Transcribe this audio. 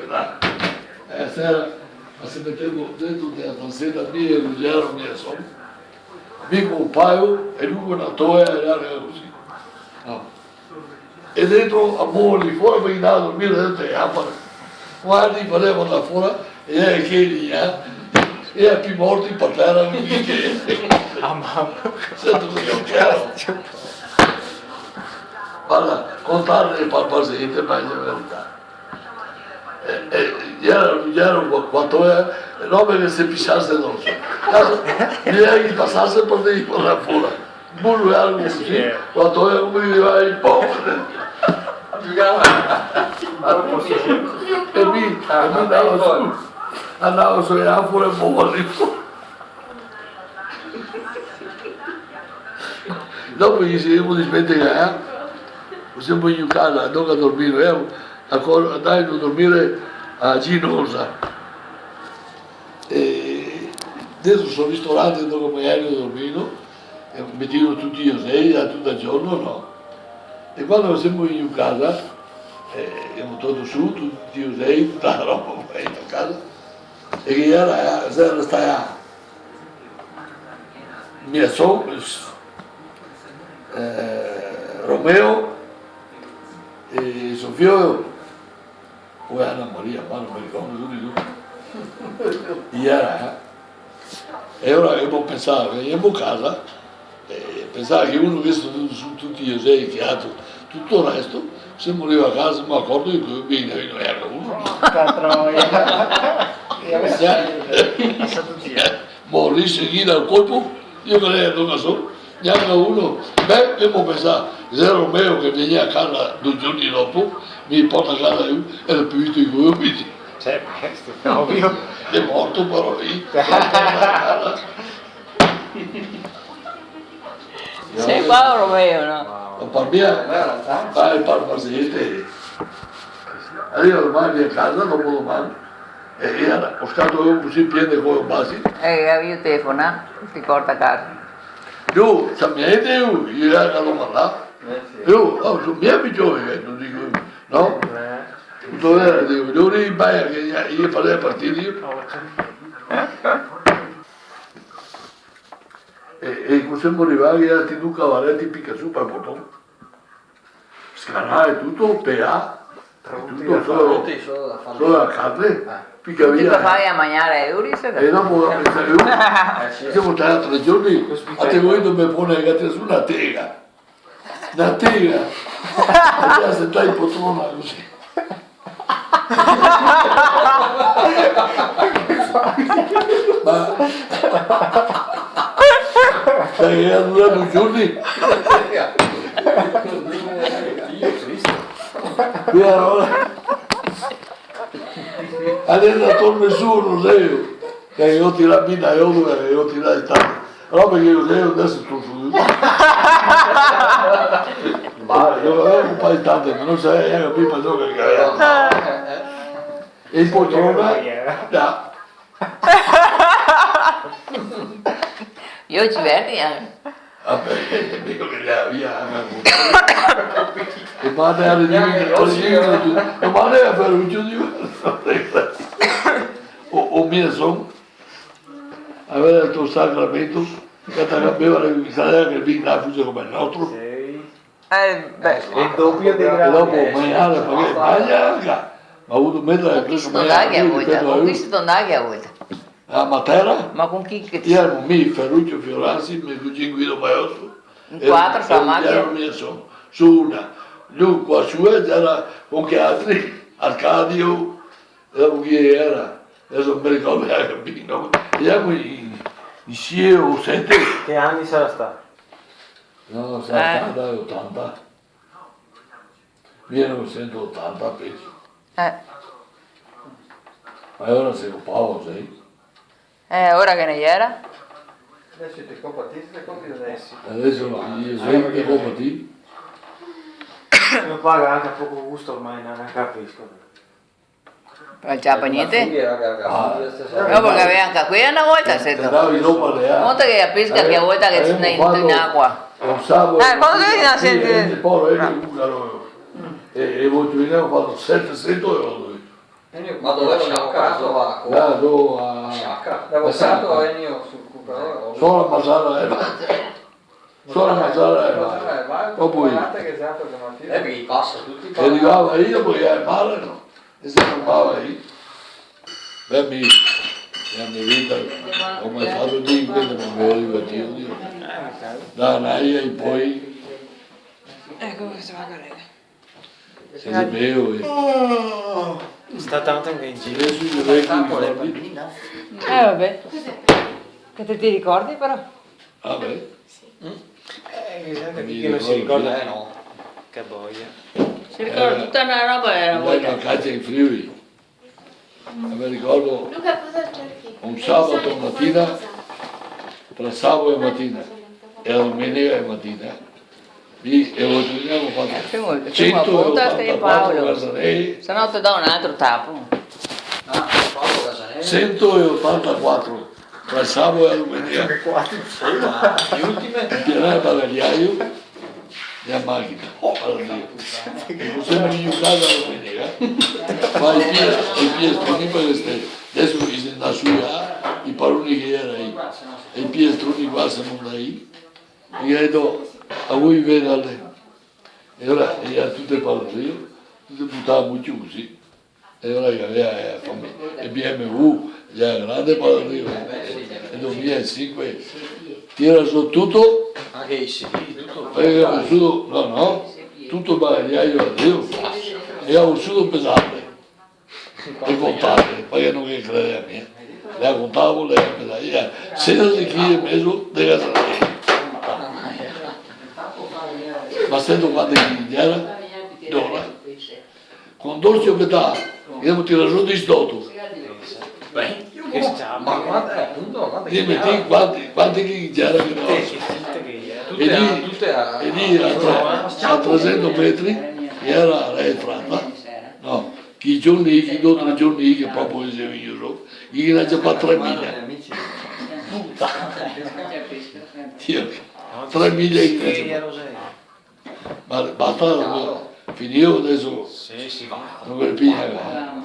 là. Sera, ma se mettevo dentro la sera mia e Ruggero mia sono. Mico un paio e lui una toia e era così. No. E dentro amore, fuori per andare a dormire dentro e guardi, parevano da fuori e che lì, e a più morti per terra non mi chiede. Sento così un chiaro. Guarda, contare le palpasette, ma è la verità. Ieri quanto è, non perché se pisciasse addosso. Ieri passasse per lì, per la fuori. Bullo è algo così, quanto è come viveva il povero. E mi andava su e fuori e muore. Dopo gli siamo di smettere, siamo in casa, non a dormire, andai a dormire a Ginosa. E adesso sono ristorante dove magari ho dormito, e mettevo tutti gli oselli, tutto il giorno, no. E quando siamo in casa, abbiamo tolto su tutti gli oselli, tutta la roba in casa, e che era stata mia sorella, Romeo e Sofia, poi Anna Maria, ma non mi ricordo tutti. E ora abbiamo pensato, veniamo a casa e pensavo che uno avesse su tutti gli oselli che ha tutto il resto, se moriva a casa mi accorgo che bene, non era uno. Morì seguita al colpo, io che lei non so, neanche uno. Beh, abbiamo pensato, se Romeo che veniva a casa 2 giorni dopo, mi porta a casa io e l'ho più visto i gomiti. Questo è ovvio. È morto però lì. Sei qua o Romeo, no? Ma per mia, fai per siete. Arriva domani a casa, dopo domani, e ho stato così pieno come un basi. Io telefono, ti porta a casa. Io, sapete io ero a domandare. Io, sono miei migliori, non dico, no? Tutto era, dico, io ero in baia che io farei partire io. E possiamo arrivare a ti duca Valetti picca su per bottone. Scanare tutto, PA, tutto solo la carne, picca Ti via. fai a mangiare Euris? E dopo siamo stati 3 giorni, a te voi mi pone su una tega. Una tega. E te se stai in poltrona così. Ma stai andando 2 giorni? Qui allora adesso torno su, non sai, che io ti la mina e io ti la sta. Però perché io adesso sto su. Ma io avevo un paio di tante, ma non sai, era prima gioca che aveva. E in poltrona, da. Io ci verdi anche. Vabbè, dico che era via. E ma ne arrivi, ma ne a fare un giudizio. O mia son, aveva il tuo sacramento, che ti aveva le miserie che viene a fuggire come il nostro. Beh, Il doppio di E dopo mangiare, perché mangiare, ma ho avuto mettere questo non dà che a volta, con questo non dà che a volta. a Matera, Ma con chi che ti... erano me, Ferruccio Fioranzi, mio cugino Guido Maiostro. In 4 fra macchina? Erano mia su una. Lui qua su era con che altri, Arcadio, era con chi era, adesso non mi ricordo neanche più, no? Eravamo in 6 o 7. Che anni sarà stato? No, sarà stata 80. 1980 penso. Ma ora sei un po', sai? Ora che ne era? Adesso ti compati, ti compiti adesso. Adesso io sei che compati. Mi paga anche a poco gusto ormai, non capisco. Non c'è per niente? Ah, No, perché aveva anche qui una volta, sento. Davi dopo le Conta che la pesca che a volta che si in acqua. Un sabato. quando devi andare a sentire? Poi eri ungaro. E voi abbiamo fatto 700 euro. Ma dove ho sciaccato a Vado a... Sciacca. L'avevo stato e io sul cucchiaio. Solo a mangiare solo a mangiare e poi Perché passa tutti i arrivava io, poi al mare no, e si fermava lì. Beh, la mia vita, come è stato lì, quindi non mi ero divertito. Da Naia e poi Ecco questa va carina. se ne bevo e Sta tanto anche in giro. adesso io vecchio ricordi. Vabbè. Che te ti ricordi però? Vabbè, Chi non si ricorda no. che boia. Si ricorda tutta una roba era andai voglia. a casa in Friuli. E mi ricordo Luca, cosa cerchi? un sabato mattina, tra sabato e mattina, e la domenica e mattina, lì e abbiamo fatto Prima volta stai 184 Paolo. casanei, Se no ti do un altro tappo. Ah, Paolo Casanelli. 184 tra sabato e la domenica, Le ultime. in piena bagagliaio e a macchina. E possiamo giocare la domenica, ma i piedi disponibili queste, adesso mi si da su i paroni che era lì, e i piedi qua siamo da lì, e credo a voi vedere. E ora era tutte parole, io tutte buttavamo chiusi, e ora che aveva e BMW, già grande parole, e 2005, tira su tutto, Anche i CD, tutto. perché ho vissuto, no, tutto il bagagliaio a Dio, e ho vissuto pesante, e contate, perché non che crede a me, le contavo, le pesava, 16 kg e mezzo di gasolina. Ma sento quante kg era? D'ora. Con 12 metà, abbiamo tirato su di stotto. Che sta, Ma guarda, appunto, guarda che Dimmi te quanti kg era che no? E lì a 300 metri era l'entrata, no, chi giorni, chi 2 giorni che proprio si io, chi ne ha già fatto 3 miglia. Puttana. Dio, 3 miglia che ne ha già fatto. Ma basta, finivo adesso, Sì, sì. non per pigliare.